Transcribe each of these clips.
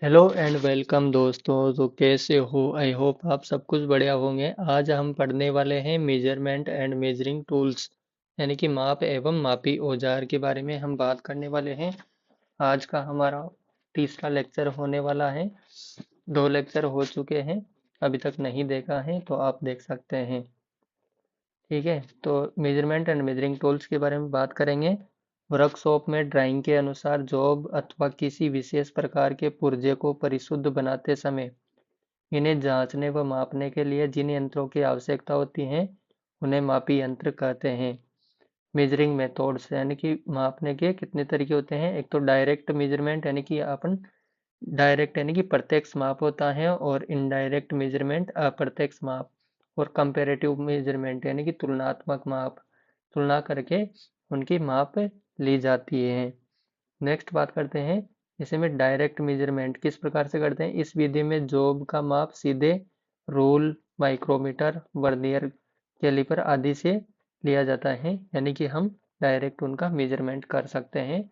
Hello and welcome दोस्तों। तो कैसे हो? आई होप आप सब कुछ बढ़िया होंगे। आज हम पढ़ने वाले हैं मेजरमेंट एंड मेजरिंग टूल्स, यानी कि माप एवं मापी औजार के बारे में हम बात करने वाले हैं। आज का हमारा तीसरा लेक्चर होने वाला है। दो लेक्चर हो चुके हैं, अभी तक नहीं देखा है तो आप देख सकते हैं। ठीक है, तो मेजरमेंट एंड मेजरिंग टूल्स के बारे में बात करेंगे। वर्कशॉप में ड्राइंग के अनुसार जॉब अथवा किसी विशेष प्रकार के पुर्जे को परिशुद्ध बनाते समय इन्हें जांचने व मापने के लिए जिन यंत्रों की आवश्यकता होती है उन्हें मापी यंत्र कहते हैं। मेजरिंग मेथड्स यानी कि मापने के कितने तरीके होते हैं। एक तो डायरेक्ट मेजरमेंट यानी कि अपन डायरेक्ट यानी कि प्रत्यक्ष माप होता है, और इनडायरेक्ट मेजरमेंट अप्रत्यक्ष माप, और कंपैरेटिव मेजरमेंट यानी कि तुलनात्मक माप, तुलना करके उनकी माप ली जाती है। नेक्स्ट बात करते हैं इसमें डायरेक्ट मेजरमेंट किस प्रकार से करते हैं। इस विधि में जॉब का माप सीधे रूल, माइक्रोमीटर, वर्नियर कैलिपर आदि से लिया जाता है, यानी कि हम डायरेक्ट उनका मेजरमेंट कर सकते हैं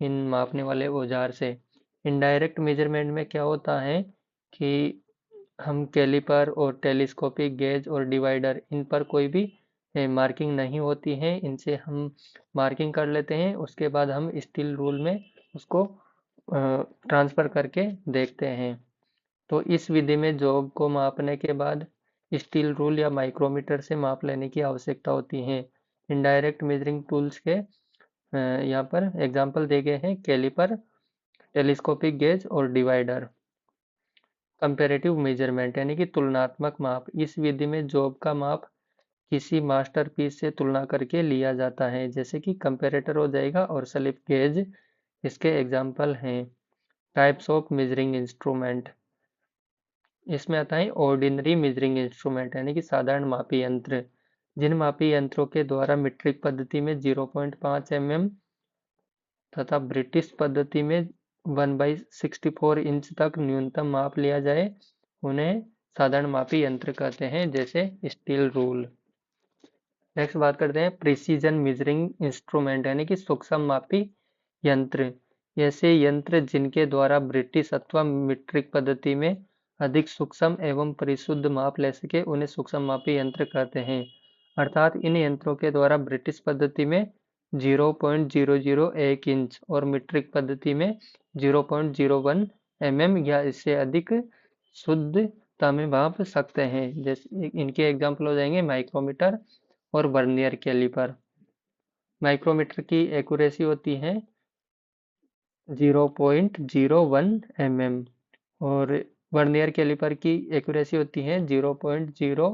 इन मापने वाले औजार से। इनडायरेक्ट मेजरमेंट में क्या होता है कि हम कैलिपर और टेलीस्कोपिक गेज और डिवाइडर इन पर कोई भी मार्किंग नहीं होती है, इनसे हम मार्किंग कर लेते हैं, उसके बाद हम स्टील रूल में उसको ट्रांसफ़र करके देखते हैं। तो इस विधि में जॉब को मापने के बाद स्टील रूल या माइक्रोमीटर से माप लेने की आवश्यकता होती है। इनडायरेक्ट मेजरिंग टूल्स के यहाँ पर एग्जाम्पल दिए गए हैं: कैलिपर, टेलीस्कोपिक गेज और डिवाइडर। कंपैरेटिव मेजरमेंट यानी कि तुलनात्मक माप, इस विधि में जॉब का माप किसी मास्टरपीस से तुलना करके लिया जाता है, जैसे कि कंपैरेटर हो जाएगा और स्लिप गेज इसके एग्जाम्पल हैं। टाइप्स ऑफ मेजरिंग इंस्ट्रूमेंट, इसमें आता है ऑर्डिनरी मेजरिंग इंस्ट्रूमेंट यानी कि साधारण मापी यंत्र। जिन मापी यंत्रों के द्वारा मीट्रिक पद्धति में 0.5 mm तथा ब्रिटिश पद्धति में 1/64 इंच तक न्यूनतम माप लिया जाए उन्हें साधारण मापी यंत्र कहते हैं, जैसे स्टील रूल। नेक्स्ट बात करते हैं प्रिसीजन मेजरिंग इंस्ट्रूमेंट यानी कि सूक्ष्म मापी यंत्र। ऐसे यंत्र जिनके द्वारा ब्रिटिश अथवा मीट्रिक पद्धति में अधिक सूक्ष्म एवं परिशुद्ध माप ले सके उन्हें सूक्ष्म मापी यंत्र कहते हैं। अर्थात इन यंत्रों के द्वारा ब्रिटिश पद्धति में 0.001 इंच और मीट्रिक पद्धति में 0.01 mm या इससे अधिक शुद्धता में माप सकते हैं। जैसे इनके एग्जाम्पल हो जाएंगे माइक्रोमीटर और वर्नियर कैलिपर। माइक्रोमीटर की एक्यूरेसी होती है 0.01 mm और वर्नियर कैलिपर की एक्यूरेसी होती है 0.02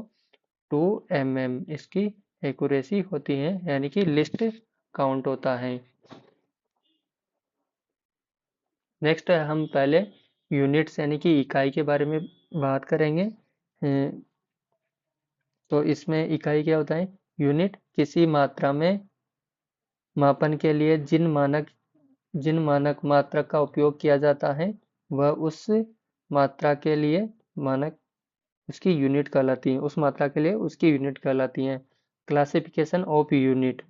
mm। इसकी एक्यूरेसी होती है, यानी कि लिस्ट काउंट होता है। नेक्स्ट हम पहले यूनिट्स यानी कि इकाई के बारे में बात करेंगे। तो इसमें इकाई क्या होता है। यूनिट किसी मात्रा में मापन के लिए जिन मानक मात्रक का उपयोग किया जाता है वह उस मात्रा के लिए मानक उसकी यूनिट कहलाती है, उस मात्रा के लिए उसकी यूनिट कहलाती है। क्लासिफिकेशन ऑफ यूनिट,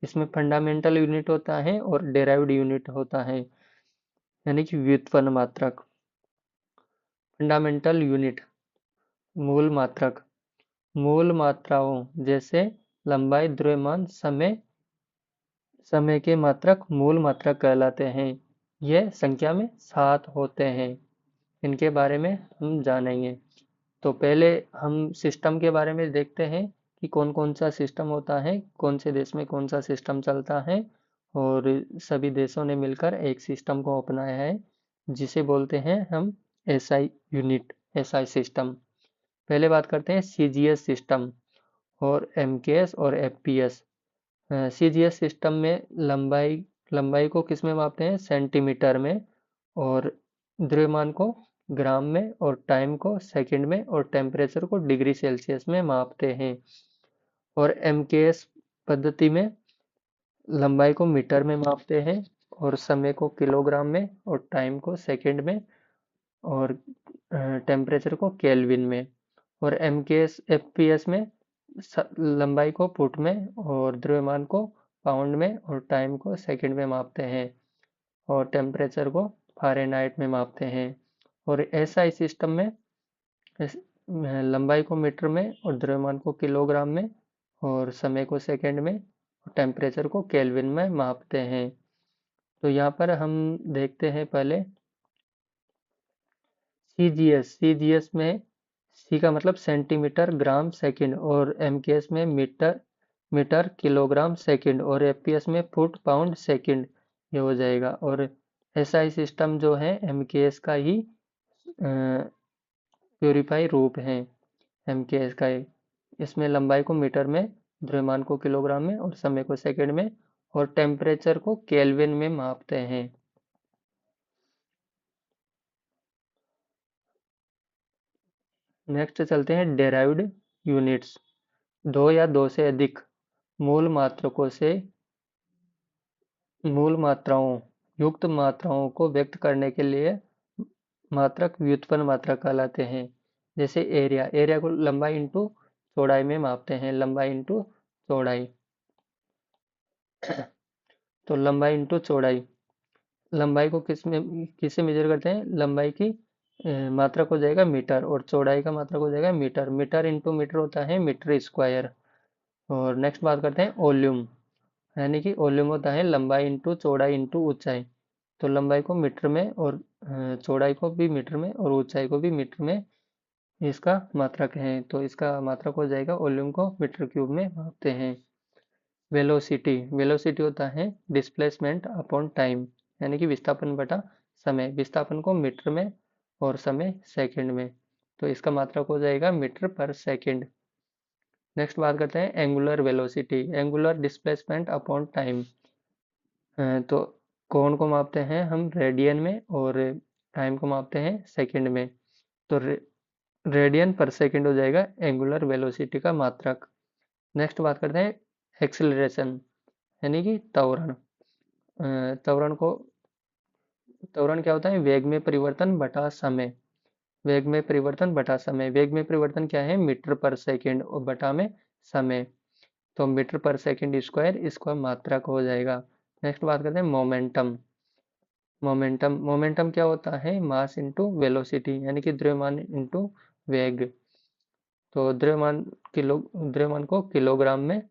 इसमें फंडामेंटल यूनिट होता है और डेराइव्ड यूनिट होता है, यानी कि व्युत्पन्न मात्रक। फंडामेंटल यूनिट मूल मात्रक, मूल मात्राओं जैसे लंबाई, द्रव्यमान, समय के मात्रक मूल मात्रक कहलाते हैं। यह संख्या में 7 होते हैं। इनके बारे में हम जानेंगे। तो पहले हम सिस्टम के बारे में देखते हैं कि कौन कौन सा सिस्टम होता है, कौन से देश में कौन सा सिस्टम चलता है, और सभी देशों ने मिलकर एक सिस्टम को अपनाया है जिसे बोलते हैं हम एसआई यूनिट, एसआई सिस्टम। पहले बात करते हैं सीजीएस सिस्टम और एमकेएस और एफपीएस। सीजीएस सिस्टम में लंबाई को किस में मापते हैं, सेंटीमीटर में, और द्रव्यमान को ग्राम में, और टाइम को सेकंड में, और टेम्परेचर को डिग्री सेल्सियस में मापते हैं। और एमकेएस पद्धति में लंबाई को मीटर में मापते हैं, और समय को किलोग्राम में, और टाइम को सेकंड में, और टेम्परेचर को केल्विन में। और एमकेएस एफपीएस में लंबाई को फुट में, और द्रव्यमान को पाउंड में, और टाइम को सेकंड में मापते हैं, और टेम्परेचर को फ़ारेनहाइट में मापते हैं। और एसआई सिस्टम में लंबाई को मीटर में और द्रव्यमान को किलोग्राम में और समय को सेकंड में और टेम्परेचर को केल्विन में मापते हैं। तो यहाँ पर हम देखते हैं पहले सीजीएस में सी का मतलब सेंटीमीटर ग्राम सेकंड और एमकेएस में मीटर मीटर किलोग्राम सेकंड और एफपीएस में फुट पाउंड सेकंड ये हो जाएगा। और एसआई सिस्टम जो है एमकेएस का ही प्योरीफाई रूप है एमकेएस का ही। इसमें लंबाई को मीटर में, द्रव्यमान को किलोग्राम में और समय को सेकंड में और टेम्परेचर को केल्विन में मापते हैं। नेक्स्ट चलते हैं डेराइव्ड यूनिट्स। दो या दो से अधिक मूल मात्रकों से मूल मात्राओं युक्त मात्राओं को व्यक्त करने के लिए मात्रक व्युत्पन्न मात्रक कहलाते हैं। जैसे एरिया को लंबाई इंटू चौड़ाई में मापते हैं, लंबाई इंटू चौड़ाई। तो लंबाई इंटू चौड़ाई, लंबाई को किससे मेजर करते हैं? लंबाई की मात्रक हो जाएगा मीटर और चौड़ाई का मात्रक हो जाएगा मीटर। मीटर इंटू मीटर होता है मीटर स्क्वायर। और नेक्स्ट बात करते हैं वॉल्यूम, यानी कि वॉल्यूम होता है लंबाई इंटू चौड़ाई इंटू ऊंचाई। तो लंबाई को मीटर में और चौड़ाई को भी मीटर में और ऊंचाई को भी मीटर में इसका मात्रक है। तो इसका मात्रक हो जाएगा, वॉल्यूम को मीटर क्यूब में मापते हैं। वेलोसिटी, वेलोसिटी होता है डिस्प्लेसमेंट अपॉन टाइम, यानी कि विस्थापन बटा समय। विस्थापन को मीटर में और समय सेकंड में, तो इसका मात्रक हो जाएगा मीटर पर सेकंड। नेक्स्ट बात करते हैं angular velocity, angular displacement upon time. तो कोण को मापते हैं हम रेडियन में और टाइम को मापते हैं सेकंड में। तो रेडियन पर सेकंड हो जाएगा एंगुलर वेलोसिटी का मात्रक। नेक्स्ट बात करते हैं एक्सेलरेशन, यानी कि त्वरण। त्वरण क्या होता है? वेग में परिवर्तन बटा समय। वेग में परिवर्तन बटा समय, वेग में परिवर्तन क्या है? मीटर पर सेकंड और बटा में समय। तो मीटर पर सेकंड स्क्वायर इसका मात्रक हो जाएगा। नेक्स्ट बात करते हैं मोमेंटम। मोमेंटम क्या होता है? मास इंटू वेलोसिटी, यानी कि द्रव्यमान इंटू वेग। तो द्रव्यमान को किलोग्राम में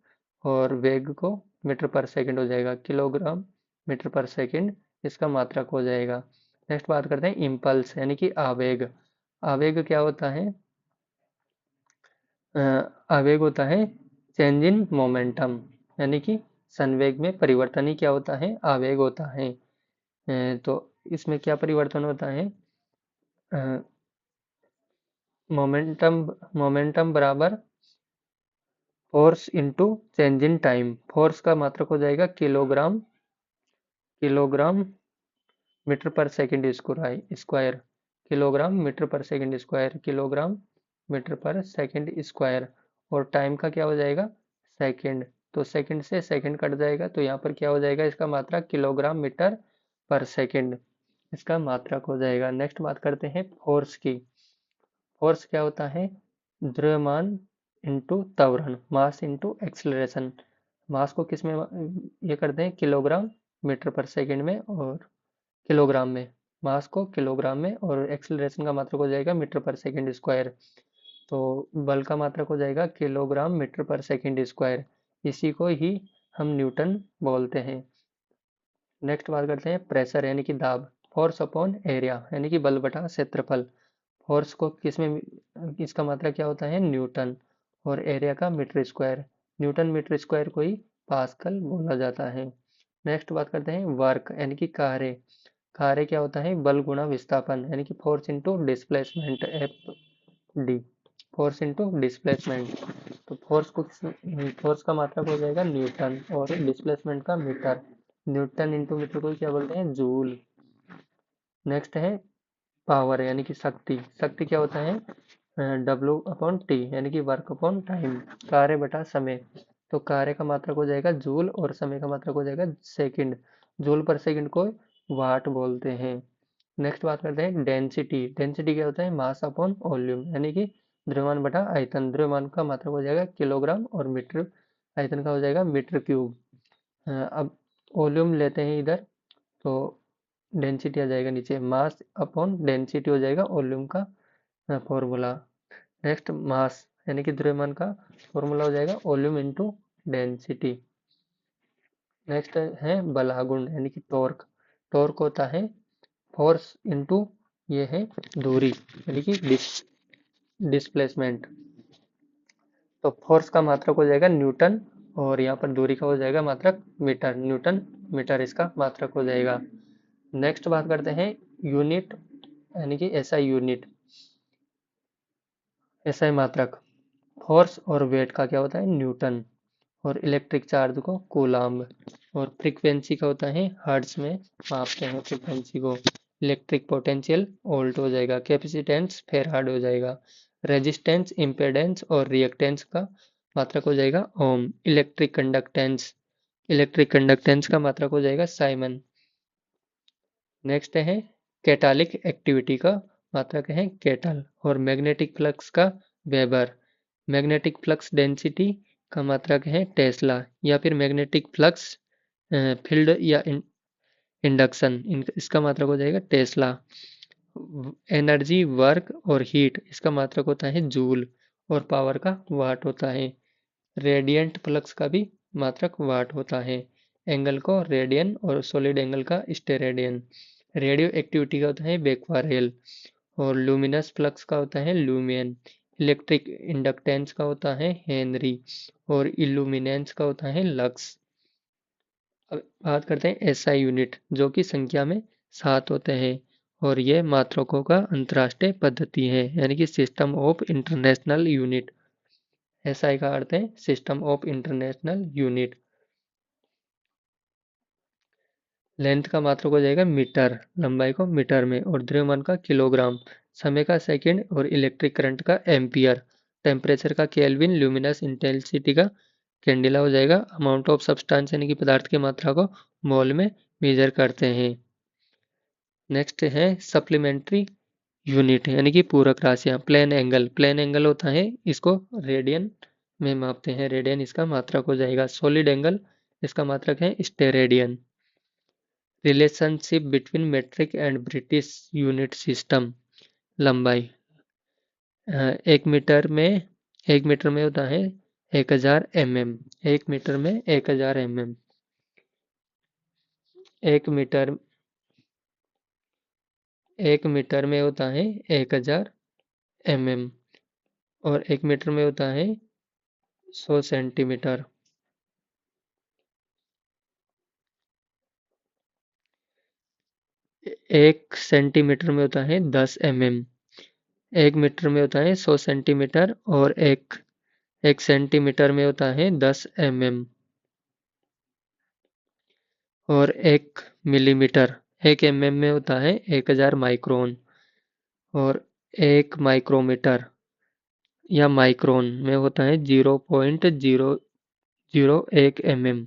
और वेग को मीटर पर सेकंड हो जाएगा, किलोग्राम मीटर पर सेकंड इसका मात्रक हो जाएगा। नेक्स्ट बात करते हैं इम्पल्स, यानी कि आवेग। आवेग क्या होता है? आवेग होता है चेंज इन मोमेंटम, यानी कि संवेग में परिवर्तन ही क्या होता है? आवेग होता है। तो इसमें क्या परिवर्तन होता है? मोमेंटम बराबर force into change in time. Force का मात्रक हो जाएगा किलोग्राम मीटर पर सेकंड स्क्वायर, किलोग्राम मीटर पर सेकंड स्क्वायर, किलोग्राम मीटर पर सेकंड स्क्वायर। और टाइम का क्या हो जाएगा? सेकंड। तो सेकंड से सेकंड कट जाएगा, तो यहाँ पर क्या हो जाएगा? इसका मात्रक किलोग्राम मीटर पर सेकंड इसका मात्रक हो जाएगा। नेक्स्ट बात करते हैं फोर्स की। फोर्स क्या होता है? द्रव्यमान इंटू त्वरण, मास इंटू एक्सेलरेशन। मास को किस में ये करते हैं? किलोग्राम मीटर पर सेकंड में और किलोग्राम में, मास को किलोग्राम में और एक्सेलरेशन का मात्रक हो जाएगा मीटर पर सेकंड स्क्वायर। तो बल का मात्रक हो जाएगा किलोग्राम मीटर पर सेकंड स्क्वायर। इसी को ही हम न्यूटन बोलते हैं। नेक्स्ट बात करते हैं प्रेशर, यानी कि दाब। फोर्स अपॉन एरिया, यानी कि बल बटा क्षेत्रफल। फोर्स को किसमें, इसका मात्रक क्या होता है? न्यूटन। और एरिया का meter square, newton meter square को ही पास्कल बोला जाता है। नेक्स्ट बात करते हैं वर्क, यानी कि कार्य। कार्य क्या होता है? बल गुणा विस्थापन, यानी कि force into displacement, F D, force into displacement. तो फोर्स का मात्रक हो जाएगा न्यूटन और डिस्प्लेसमेंट का मीटर। न्यूटन इंटू मीटर को क्या बोलते हैं? जूल। नेक्स्ट है पावर, यानी कि शक्ति। शक्ति क्या होता है? W/T, यानी कि वर्क अपॉन टाइम, कार्य बटा समय। तो कार्य का मात्रक हो जाएगा जूल और समय का मात्रक हो जाएगा सेकंड। जूल पर सेकंड को वाट बोलते हैं। नेक्स्ट बात करते हैं डेंसिटी। डेंसिटी क्या होता है? मास अपॉन वॉल्यूम, यानी कि द्रव्यमान बटा आयतन। द्रव्यमान का मात्रक हो जाएगा किलोग्राम और मीटर, आयतन का हो जाएगा मीटर क्यूब। अब वॉल्यूम लेते हैं इधर। तो डेंसिटी आ जाएगा नीचे, मास अपॉन डेंसिटी हो जाएगा वॉल्यूम का फॉर्मूला। नेक्स्ट मास यानी कि द्रव्यमान का फॉर्मूला हो जाएगा वॉल्यूम इनटू डेंसिटी। नेक्स्ट है बलागुण यानी कि टॉर्क। टॉर्क होता है फोर्स इनटू ये है दूरी यानी कि डिस्प्लेसमेंट। तो फोर्स का मात्रक हो जाएगा न्यूटन और यहाँ पर दूरी का हो जाएगा मात्रक मीटर, न्यूटन मीटर इसका मात्रक हो जाएगा। नेक्स्ट बात करते हैं यूनिट यानी कि एसआई यूनिट, एसआई मात्रक। फोर्स और वेट का क्या होता है न्यूटन, और इलेक्ट्रिक चार्ज को कूलाम्ब, और फ्रीक्वेंसी का होता है हर्ट्ज में मापते हैं फ्रीक्वेंसी को। इलेक्ट्रिक पोटेंशियल वोल्ट हो जाएगा, कैपेसिटेंस फेराड हो जाएगा, रेजिस्टेंस इम्पेडेंस और रिएक्टेंस का मात्रक हो जाएगा ओम। इलेक्ट्रिक कंडक्टेंस का मात्रक हो जाएगा साइमन। नेक्स्ट है कैटालिक एक्टिविटी का मात्रक है केटल, और मैग्नेटिक फ्लक्स का वेबर। मैग्नेटिक फ्लक्स डेंसिटी का मात्रक है टेस्ला, या फिर मैग्नेटिक फ्लक्स फील्ड या इंडक्शन, इसका मात्रक हो जाएगा टेस्ला। एनर्जी वर्क और हीट इसका मात्रक होता है जूल, और पावर का वाट होता है। रेडियंट फ्लक्स का भी मात्रक वाट होता है। एंगल को रेडियन और सॉलिड एंगल का स्टेरेडियन। रेडियो एक्टिविटी का होता है बेक्वारेल, और लुमिनस फ्लक्स का होता है लुमियन। इलेक्ट्रिक इंडक्टेंस का होता है हेनरी, और इल्यूमिनेंस का होता है लक्स। अब बात करते हैं एसआई यूनिट, जो कि संख्या में 7 होते हैं, और ये मात्रकों का अंतर्राष्ट्रीय पद्धति है यानी कि system of international unit. SI का अर्थ है system of international unit. Length का मात्रक हो जाएगा मीटर, लंबाई को मीटर में, और द्रव्यमान का किलोग्राम, समय का सेकंड, और इलेक्ट्रिक करंट का एम्पियर। टेम्परेचर का केल्विन, ल्यूमिनस इंटेंसिटी का कैंडिला हो जाएगा। अमाउंट ऑफ सब्सटेंस यानी कि पदार्थ की मात्रा को मोल में मेजर करते हैं। नेक्स्ट है सप्लीमेंट्री यूनिट यानी कि पूरक राशियाँ। प्लेन एंगल, प्लेन एंगल होता है इसको रेडियन में मापते हैं, रेडियन इसका मात्रक हो जाएगा। सॉलिड एंगल इसका मात्रक है steradian. Relationship between metric and British unit system. लंबाई, एक मीटर में, एक मीटर में होता है 1000 mm, एक मीटर में 1000 mm। एक मीटर, एक मीटर में होता है 1000 mm, और एक मीटर में होता है 100 सेंटीमीटर। एक सेंटीमीटर में होता है 10 mm। एक मीटर में होता है 100 सेंटीमीटर, और एक सेंटीमीटर में होता है 10 mm। और एक मिलीमीटर, एक में होता है 1000 माइक्रोन, और एक माइक्रोमीटर या माइक्रोन में होता है 0.001 mm।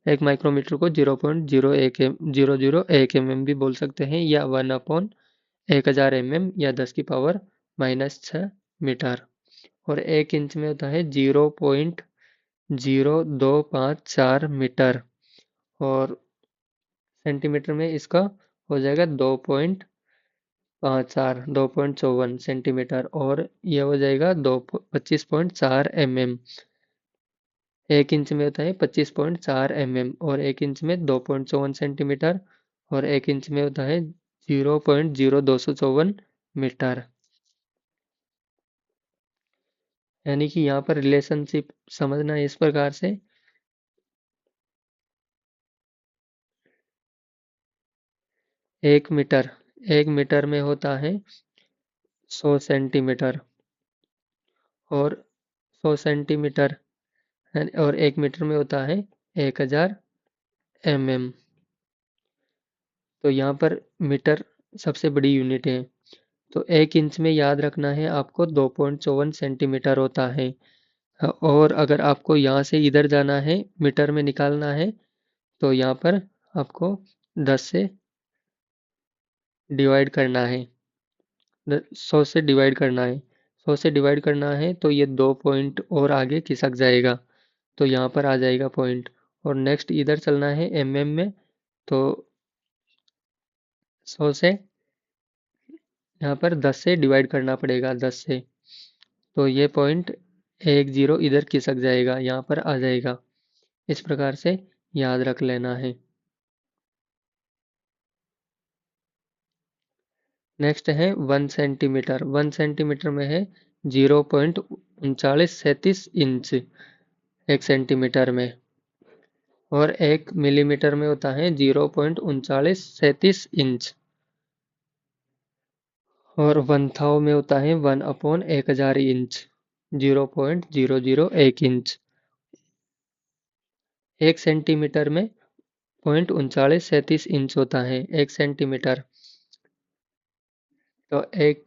एक माइक्रोमीटर को 0.001 भी बोल सकते हैं, या 1/1000 mm, या 10⁻⁻6 मीटर। और एक इंच में होता है 0.0254 मीटर, और सेंटीमीटर में इसका हो जाएगा 2.54 और यह हो जाएगा 25.4 mm। एक इंच में होता है 25.4 mm, और एक इंच में 2.54 सेंटीमीटर, और एक इंच में होता है 0.0254 मीटर। यानी कि यहाँ पर रिलेशनशिप समझना है इस प्रकार से। एक मीटर, एक मीटर में होता है 100 सेंटीमीटर, और 100 सेंटीमीटर और एक मीटर में होता है 1000 mm। तो यहाँ पर मीटर सबसे बड़ी यूनिट है। तो एक इंच में याद रखना है आपको 2.54 सेंटीमीटर होता है। और अगर आपको यहाँ से इधर जाना है, मीटर में निकालना है, तो यहाँ पर आपको 10 से डिवाइड करना है, 100 से डिवाइड करना है। 100 से डिवाइड करना है तो ये 2 पॉइंट और आगे खिसक जाएगा, तो यहाँ पर आ जाएगा पॉइंट। और नेक्स्ट इधर चलना है mm में, तो 100 से यहाँ पर 10 से डिवाइड करना पड़ेगा, 10 से, तो ये पॉइंट 10 इधर खिसक जाएगा, यहाँ पर आ जाएगा। इस प्रकार से याद रख लेना है। नेक्स्ट है 1 सेंटीमीटर। 1 सेंटीमीटर में है 0.3937 इंच 1 सेंटीमीटर में, और 1 मिलीमीटर में होता है 0.3937 इंच, और 1000 में होता है 1/1000 इंच, 0.001 इंच। 1 सेंटीमीटर में 0.3937 इंच होता है 1 सेंटीमीटर। तो एक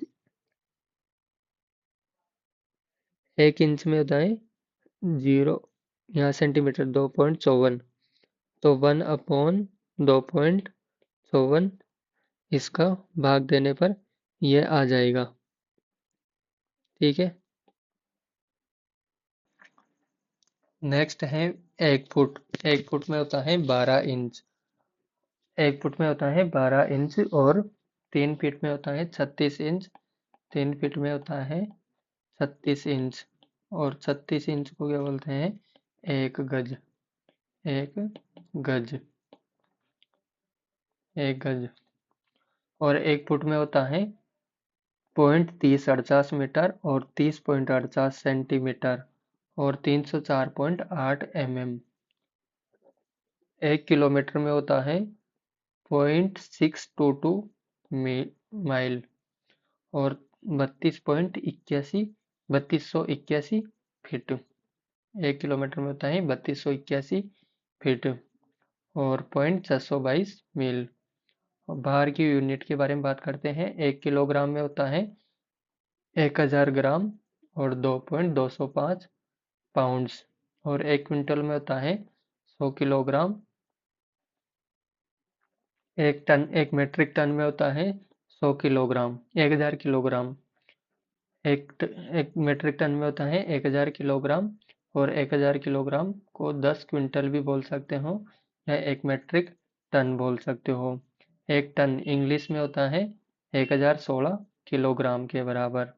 इंच में होता है 0, यहाँ सेंटीमीटर 2.54, तो 1/2.54 इसका भाग देने पर यह आ जाएगा। ठीक है। नेक्स्ट है 1 फुट। 1 फुट में होता है 12 इंच। 1 फुट में होता है 12 इंच, और 3 फीट में होता है 36 इंच। 3 फीट में होता है 36 इंच, और 36 इंच को क्या बोलते हैं? 1 गज। 1 गज। 1 गज। और 1 फुट में होता है 0.3048 मीटर, और 30.48 सेंटीमीटर, और 304.8 mm। 1 किलोमीटर में होता है 0.622 माइल, और 3281 फीट। 1 किलोमीटर में होता है 3281 फीट, और 0.622 मील। भार की यूनिट के बारे में बात करते हैं। 1 किलोग्राम में होता है 1000 ग्राम, और 2.205 पाउंड्स। और 1 क्विंटल में होता है 100 किलोग्राम। 1 टन, 1 मेट्रिक टन में होता है 100 किलोग्राम, 1000 किलोग्राम। एक मेट्रिक टन में होता है 1000 किलोग्राम, और 1000 किलोग्राम को 10 क्विंटल भी बोल सकते हो, या 1 मेट्रिक टन बोल सकते हो। 1 टन इंग्लिश में होता है 1016 किलोग्राम के बराबर।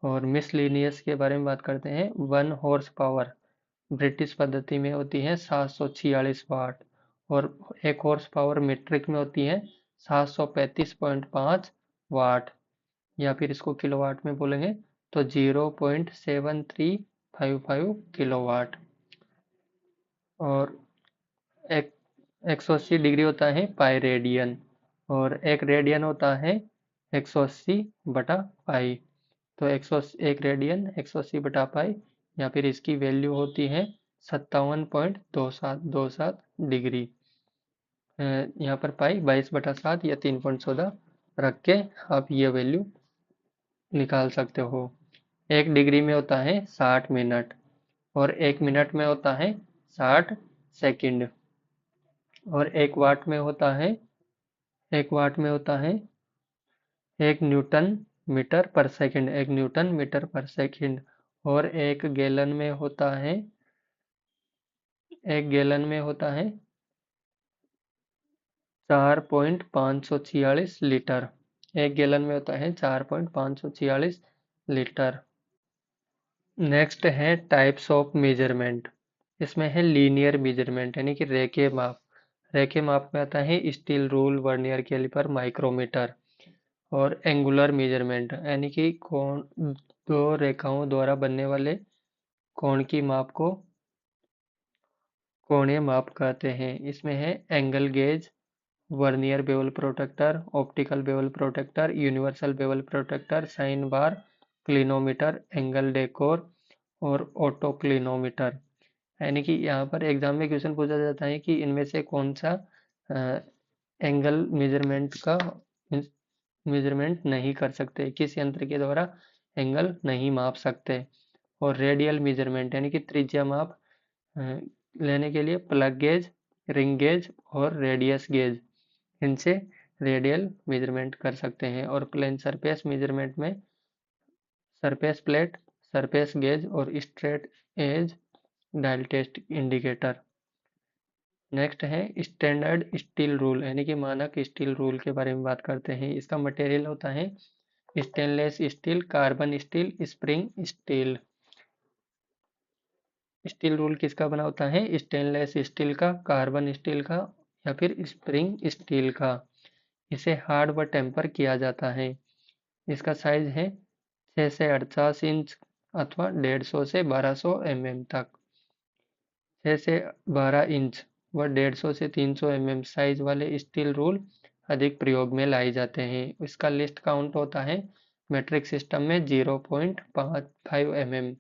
और मिसलिनियस के बारे में बात करते हैं। 1 हॉर्स पावर ब्रिटिश पद्धति में होती है 746 वाट, और 1 हॉर्स पावर मीट्रिक में होती है 735.5 वाट, या फिर इसको किलोवाट में बोलेंगे तो 0.7355 किलोवाट। और एक 180 डिग्री होता है पाई रेडियन, और 1 रेडियन होता है 180/पाई। तो 1 रेडियन 180/पाई, या फिर इसकी वैल्यू होती है 57.2727 डिग्री। यहाँ पर पाई 22/7 या 3.14 रख के आप ये वैल्यू निकाल सकते हो। 1 डिग्री में होता है 60 मिनट, और 1 मिनट में होता है 60 सेकंड। और 1 वाट में होता है 1 न्यूटन मीटर पर सेकंड। 1 न्यूटन मीटर पर सेकंड। और 1 गैलन में होता है 4.546 लीटर। 1 गैलन में होता है 4.546 लीटर। नेक्स्ट है टाइप्स ऑफ मेजरमेंट। इसमें है लीनियर मेजरमेंट, यानी कि रेखीय माप। रेखीय माप में आता है steel rule, vernier caliper, micrometer. और एंगुलर मेजरमेंट, यानी कि कोण, दो रेखाओं द्वारा बनने वाले कोण की माप को कोणीय माप कहते हैं। इसमें है angle gauge, vernier bevel protector, optical bevel protector, universal bevel protector, sine bar, clinometer, angle decor, और ऑटो क्लिनोमीटर। यानी कि यहाँ पर एग्जाम में क्वेश्चन पूछा जाता है कि इनमें से कौन सा एंगल मेजरमेंट नहीं कर सकते, किस यंत्र के द्वारा एंगल नहीं माप सकते। और रेडियल मेजरमेंट, यानी कि त्रिज्या माप लेने के लिए प्लग गेज, रिंग गेज, और रेडियस गेज, इनसे रेडियल मेजरमेंट कर सकते हैं। और प्लेन सरफेस मेजरमेंट में सरफेस प्लेट, सरफेस गेज, और straight edge dial test indicator. Next है स्टैंडर्ड स्टील रूल, यानी कि मानक स्टील रूल के बारे में बात करते हैं। इसका मटेरियल होता है stainless steel, carbon steel, spring steel. Steel rule किसका बना होता है? स्टेनलेस स्टील का, कार्बन स्टील का या फिर स्प्रिंग स्टील का। इसे हार्ड व टेम्पर किया जाता है। इसका साइज है 6 से 48 इंच अथवा 150 से 1200 mm तक। 6 से 12 इंच व 150 से 300 mm साइज वाले स्टील रूल अधिक प्रयोग में लाए जाते हैं। इसका लिस्ट काउंट होता है मेट्रिक सिस्टम में 0.55 mm,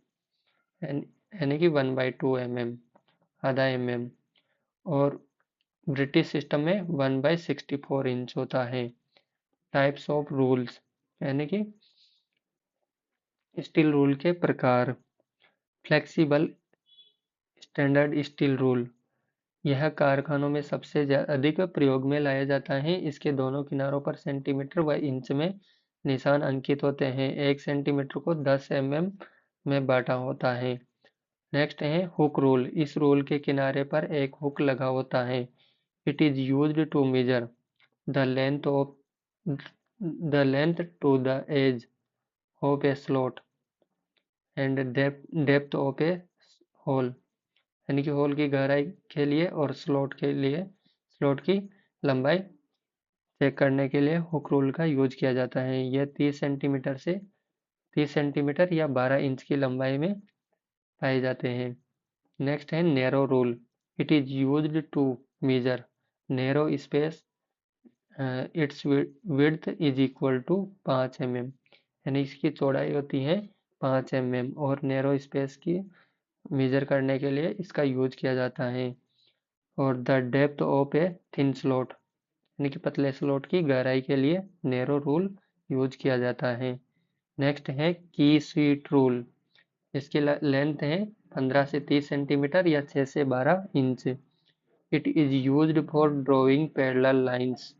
यानी कि 1/2 mm, आधा mm, और ब्रिटिश सिस्टम में 1/64 इंच होता है। टाइप्स ऑफ रूल्स, यानी कि स्टील रूल के प्रकार। फ्लेक्सिबल स्टैंडर्ड स्टील रूल, यह कारखानों में सबसे अधिक प्रयोग में लाया जाता है। इसके दोनों किनारों पर सेंटीमीटर व इंच में निशान अंकित होते हैं। 1 सेंटीमीटर को 10 mm में बांटा होता है। नेक्स्ट है हुक रूल। इस रूल के किनारे पर एक हुक लगा होता है। It is used to measure the length of to the edge of a slot and depth of a hole, यानी कि होल की गहराई के लिए और स्लॉट के लिए, स्लॉट की लंबाई चेक करने के लिए हुक रूल का यूज किया जाता है। यह 30 सेंटीमीटर या 12 इंच की लंबाई में पाए जाते हैं। नेक्स्ट है narrow rule. It is used to measure narrow space, its width is equal to 5 mm, यानी इसकी चौड़ाई होती है 5 mm और नैरो स्पेस की मेजर करने के लिए इसका यूज किया जाता है। और the depth of a thin slot, यानी कि पतले स्लॉट की गहराई के लिए नैरो रूल यूज किया जाता है। नेक्स्ट है की सीट रूल। इसकी लेंथ है 15 से 30 सेंटीमीटर या 6 से 12 inch. It is used for drawing parallel lines,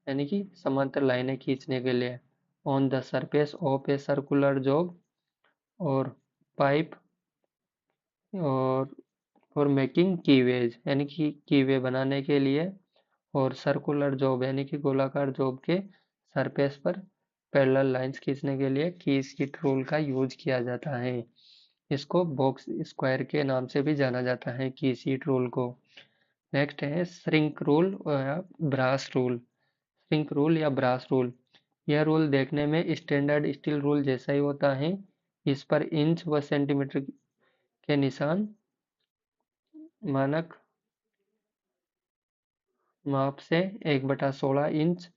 यानी कि समांतर लाइनें खींचने के लिए। On the surface of a circular job और पाइप, और फॉर मेकिंग कीवेज, यानी कि कीवे बनाने के लिए, और सर्कुलर जॉब यानी कि गोलाकार जॉब के सरफेस पर पैरेलल लाइंस खींचने के लिए की सीट रूल का यूज किया जाता है। इसको बॉक्स स्क्वायर के नाम से भी जाना जाता है, की सीट रूल को। नेक्स्ट है श्रिंक रूल या ब्रास रूल। श्रिंक रूल या ब्रास रूल, यह रूल देखने में स्टैंडर्ड स्टील रूल जैसा ही होता है। इस पर इंच व सेंटीमीटर के निशान मानक माप से 1/16 इंच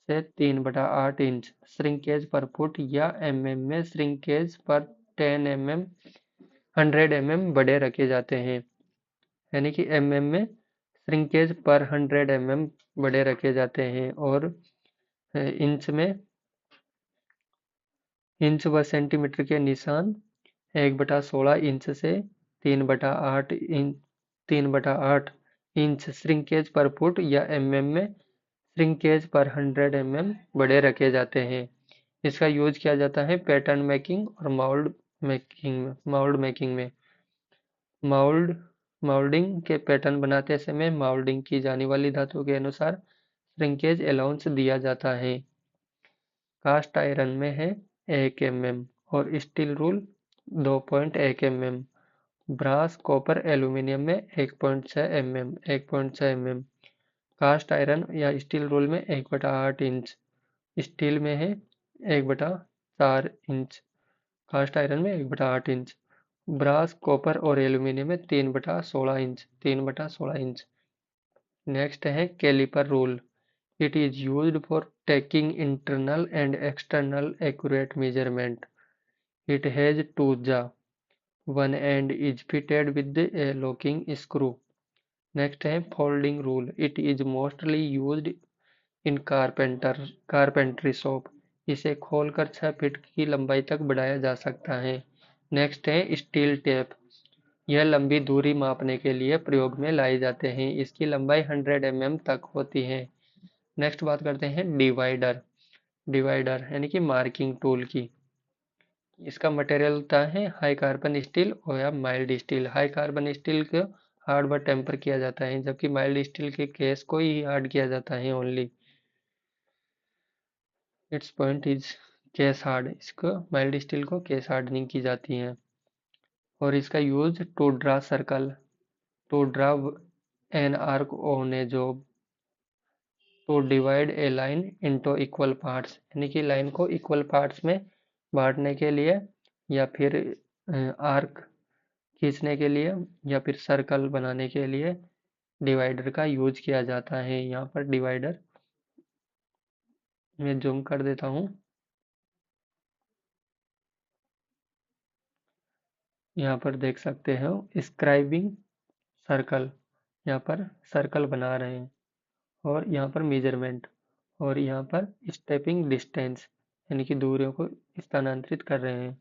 से 3/8 इंच श्रिंकेज पर फुट या mm में श्रिंकेज पर 10 mm 100 mm बड़े रखे जाते हैं, यानी कि mm में श्रिंकेज पर 100 mm बड़े रखे जाते हैं। और इंच में, इंच व सेंटीमीटर के निशान 1/16 इंच से 3/8 इंच श्रिंकेज पर फुट या mm में श्रिंकेज पर 100 mm बड़े रखे जाते हैं। इसका यूज किया जाता है पैटर्न मेकिंग और माउल्ड मेकिंग में। माउल्डिंग के पैटर्न बनाते समय माउल्डिंग की जाने वाली धातु के अनुसार श्रिंकेज अलाउंस दिया जाता है। कास्ट आयरन में है 1 mm और steel rule 2.1 mm। Brass, copper, aluminium में 1.6 mm। कास्ट आयरन या स्टील रूल में 1/8 इंच। स्टील में है 1/4 इंच। कास्ट आयरन में 1/8 इंच। ब्रास, कॉपर और एल्यूमिनियम में 3/16 इंच। नेक्स्ट है calliper rule. It is used for taking internal and external accurate measurement. It has two jaw. One end is fitted with a locking screw. Next है folding rule. It is mostly used in carpentry shop. इसे खोलकर 6 feet की लंबाई तक बढ़ाया जा सकता है। नेक्स्ट है स्टील टेप। यह लंबी दूरी मापने के लिए प्रयोग में लाए जाते हैं। इसकी लंबाई 100 mm तक होती है। नेक्स्ट बात करते हैं डिवाइडर। डिवाइडर यानी कि मार्किंग टूल की। इसका मटेरियल होता है हाई कार्बन स्टील और या mild steel. High carbon steel को हार्ड व टेम्पर किया जाता है, जबकि माइल्ड स्टील के केस को ही हार्ड किया जाता है only. Its point is case hard, इसको माइल्ड स्टील को केस हार्डनिंग की जाती है। और इसका use to draw circle, to draw an arc on a job, to divide a line into equal parts, यानी कि लाइन को इक्वल पार्ट्स में बांटने के लिए, या फिर आर्क खींचने के लिए, या फिर सर्कल बनाने के लिए डिवाइडर का यूज किया जाता है। यहाँ पर डिवाइडर मैं जूम कर देता हूँ। यहाँ पर देख सकते हो स्क्राइबिंग सर्कल, यहाँ पर सर्कल बना रहे हैं, और यहाँ पर मेजरमेंट, और यहाँ पर स्टेपिंग डिस्टेंस, यानी कि दूरियों को स्थानांतरित कर रहे हैं।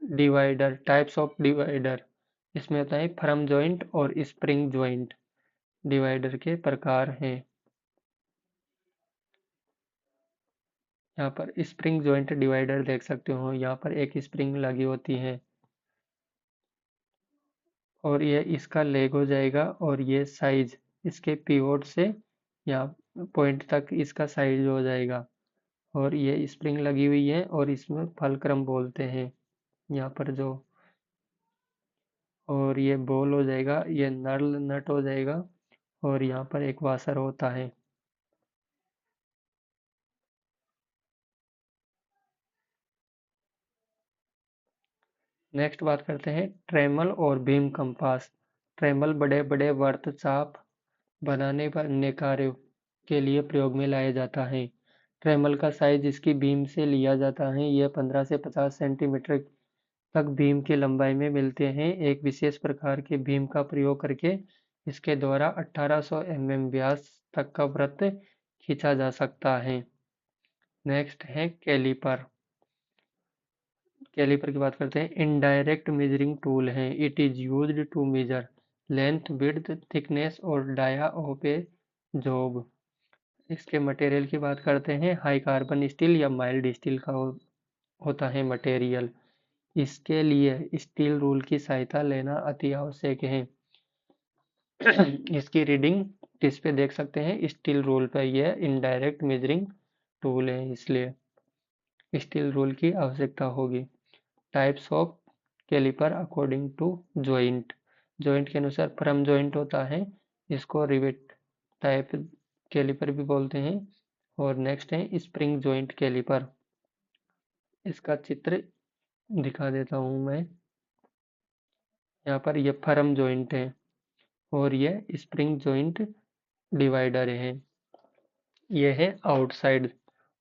डिवाइडर, टाइप्स ऑफ डिवाइडर, इसमें होता है फर्म जॉइंट और स्प्रिंग जॉइंट, डिवाइडर के प्रकार हैं। यहाँ पर स्प्रिंग जॉइंट डिवाइडर देख सकते हो, यहाँ पर एक स्प्रिंग लगी होती है, और ये इसका लेग हो जाएगा, और ये साइज इसके पिवोट से यहाँ पॉइंट तक इसका साइज हो जाएगा, और ये स्प्रिंग लगी हुई है, और इसमें फलक्रम बोलते हैं यहाँ पर जो, और ये बॉल हो जाएगा, ये नर्ल नट हो जाएगा, और यहाँ पर एक वाशर होता है। नेक्स्ट बात करते हैं ट्रेमल और बीम कंपास। ट्रेमल बड़े बड़े वृत्तचाप बनाने अन्य कार्यों के लिए प्रयोग में लाया जाता है। ट्रेमल का साइज इसकी बीम से लिया जाता है, यह 15 से 50 सेंटीमीटर तक बीम की लंबाई में मिलते हैं। एक विशेष प्रकार के बीम का प्रयोग करके इसके द्वारा 1800 mm व्यास तक का वृत्त खींचा जा सकता है। नेक्स्ट है कैलिपर। कैलिपर की बात करते हैं। इनडायरेक्ट मेजरिंग टूल है। It is used to measure length, width, thickness और डाया ऑफ ए जॉब। इसके मटेरियल की बात करते हैं। हाई कार्बन स्टील या माइल्ड स्टील का होता है मटेरियल। इसके लिए स्टील रूल की सहायता लेना अति आवश्यक है। इसकी रीडिंग इस पे देख सकते हैं, स्टील रूल पे। यह इनडायरेक्ट मेजरिंग टूल है, इसलिए स्टील रूल की आवश्यकता होगी। Types of caliper according to joint. Joint के अनुसार फर्म जॉइंट होता है, इसको रिवेट टाइप कैलिपर भी बोलते हैं। और नेक्स्ट है स्प्रिंग जॉइंट कैलिपर। इसका चित्र दिखा देता हूँ मैं। यहाँ पर ये फर्म जॉइंट है, और ये स्प्रिंग जॉइंट डिवाइडर है। ये है outside,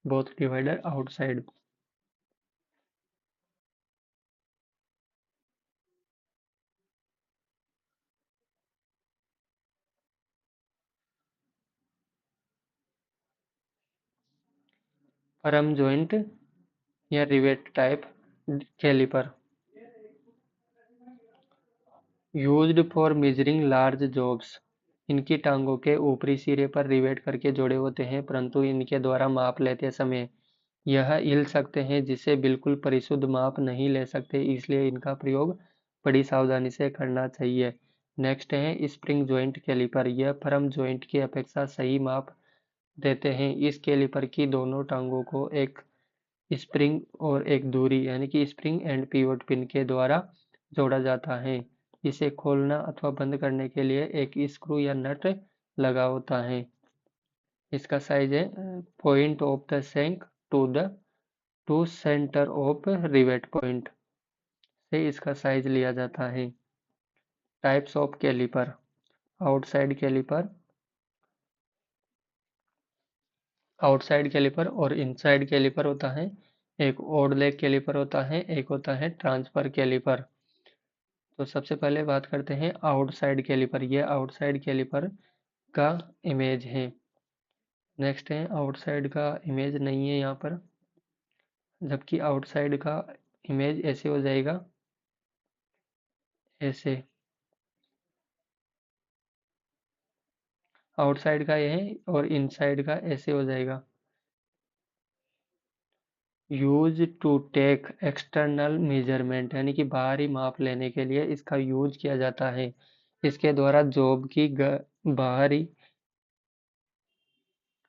both divider outside. Firm joint या rivet type calliper used for measuring large jobs. इनकी टांगों के ऊपरी सिरे पर रिवेट करके जोड़े होते हैं, परंतु इनके द्वारा माप लेते समय यह हिल सकते हैं, जिससे बिल्कुल परिशुद्ध माप नहीं ले सकते, इसलिए इनका प्रयोग बड़ी सावधानी से करना चाहिए। नेक्स्ट है स्प्रिंग जॉइंट कैलिपर। यह फर्म जॉइंट की अपेक्षा सही माप देते हैं। इस कैलिपर की दोनों टांगों को एक स्प्रिंग और एक दूरी, यानी कि स्प्रिंग एंड पिवट पिन के द्वारा जोड़ा जाता है। इसे खोलना अथवा बंद करने के लिए एक स्क्रू या नट लगा होता है। इसका साइज है point of the shank to centre of rivet point से इसका साइज लिया जाता है। Types of caliper. Outside caliper, outside caliper और इनसाइड कैलिपर होता है। एक ओड लेग कैलिपर होता है, एक होता है ट्रांसफर कैलिपर। तो सबसे पहले बात करते हैं आउटसाइड कैलिपर। ये आउटसाइड कैलिपर का इमेज है। नेक्स्ट है आउटसाइड का इमेज नहीं है यहाँ पर, जबकि आउटसाइड का इमेज ऐसे हो जाएगा, ऐसे। आउटसाइड का ये है, और इनसाइड का ऐसे हो जाएगा। Use to take external measurement, यानी कि बाहरी माप लेने के लिए इसका यूज किया जाता है। इसके द्वारा जॉब की बाहरी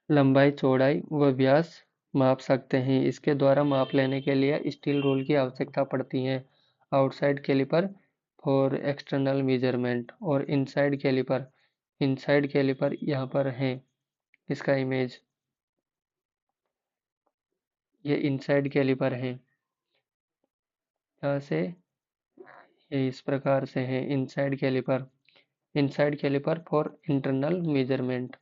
लंबाई, चौड़ाई व व्यास माप सकते हैं। इसके द्वारा माप लेने के लिए स्टील रूल की आवश्यकता पड़ती है। Outside caliper for external measurement और इनसाइड कैलिपर। इनसाइड कैलिपर यहाँ पर है, इसका इमेज, ये इनसाइड कैलिपर है। यहाँ से ये इस प्रकार से है inside caliper. Inside caliper for internal measurement.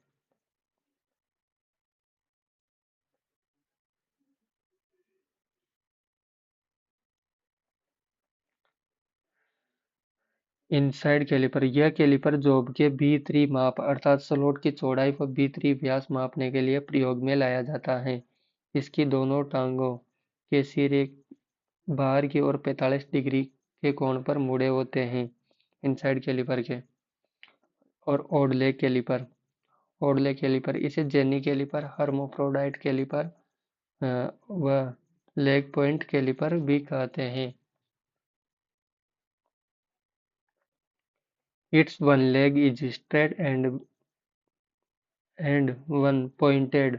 Inside caliper, यह कैलिपर जॉब के भीतरी माप अर्थात स्लॉट की चौड़ाई व भीतरी व्यास मापने के लिए प्रयोग में लाया जाता है। इसकी दोनों टांगों के सिरे बाहर की ओर 45 डिग्री के कोण पर मुड़े होते हैं, इनसाइड कैलिपर के। और ओडले कैलिपर, ओडले कैलिपर इसे जेनी कैलिपर, हर्मोफ्रोडाइट कैलिपर व लेग पॉइंट कैलिपर भी कहते हैं। Its one leg is straight and one pointed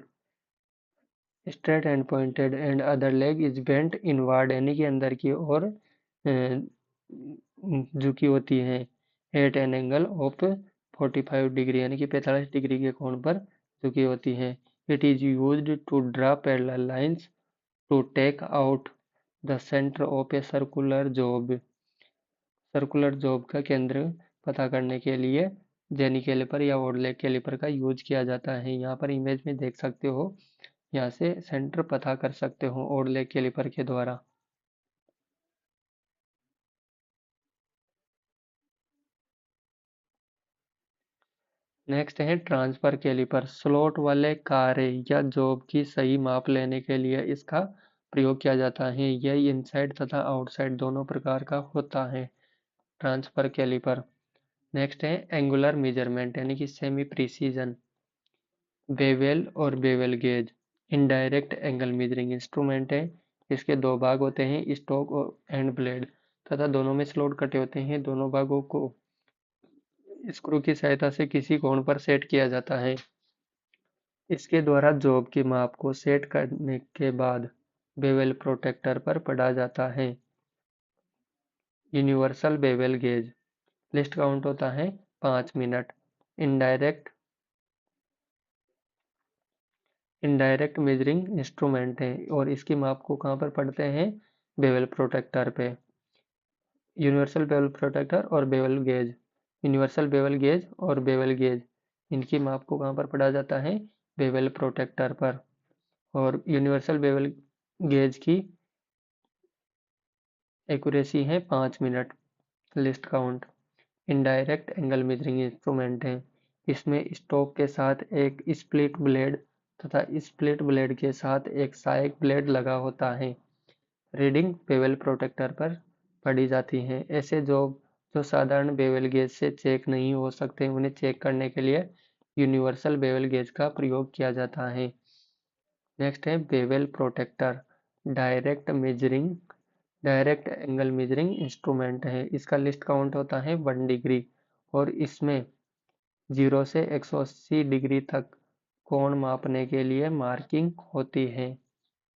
and other leg is bent inward, यानी कि अंदर की ओर झुकी होती है। At an angle of 45 degree, यानी कि 45 डिग्री के कोण पर झुकी होती है। It is used to draw parallel lines to take out the centre of a circular job. Circular job का केंद्र पता करने के लिए जेनी कैलिपर या ओडले कैलिपर का यूज किया जाता है। यहाँ पर इमेज में देख सकते हो, यहाँ से सेंटर पता कर सकते हो ओडले कैलिपर के द्वारा। नेक्स्ट है ट्रांसफर कैलिपर। स्लॉट वाले कार्य या जॉब की सही माप लेने के लिए इसका प्रयोग किया जाता है। यह इनसाइड तथा आउटसाइड दोनों प्रकार का होता है, ट्रांसफर कैलिपर। नेक्स्ट है एंगुलर मेजरमेंट, यानी कि सेमी प्रिसीजन। बेवेल और Wavell gauge indirect angle measuring instrument है। इसके दो भाग होते हैं, स्टॉक और एंड ब्लेड, तथा दोनों में स्लॉट कटे होते हैं। दोनों भागों को स्क्रू की सहायता से किसी कोण पर सेट किया जाता है। इसके द्वारा जॉब की माप को सेट करने के बाद बेवेल प्रोटेक्टर पर पढ़ा जाता है। Universal Wavell gauge, list count होता है 5 minute. Indirect indirect measuring instrument है और इसकी माप को कहाँ पर पढ़ते हैं, बेवेल प्रोटेक्टर पे। यूनिवर्सल बेवल प्रोटेक्टर और bevel gauge, universal bevel gauge और बेवल गेज, इनकी माप को कहाँ पर पढ़ा जाता है, बेवल प्रोटेक्टर पर। और यूनिवर्सल बेवल गेज की एक्यूरेसी है 5 minute. List count. Indirect angle measuring instrument है। इसमें स्टॉक के साथ एक स्प्लिट ब्लेड तथा स्प्लिट ब्लेड के साथ एक सहायक ब्लेड लगा होता है। रीडिंग बेवल प्रोटेक्टर पर पढ़ी जाती हैं। ऐसे जो साधारण बेवल गेज से चेक नहीं हो सकते, उन्हें चेक करने के लिए यूनिवर्सल बेवल गेज का प्रयोग किया जाता है। नेक्स्ट है bevel protector, direct angle measuring instrument है। इसका लिस्ट काउंट होता है 1 डिग्री और इसमें 0 से 180 डिग्री तक कोण मापने के लिए मार्किंग होती है।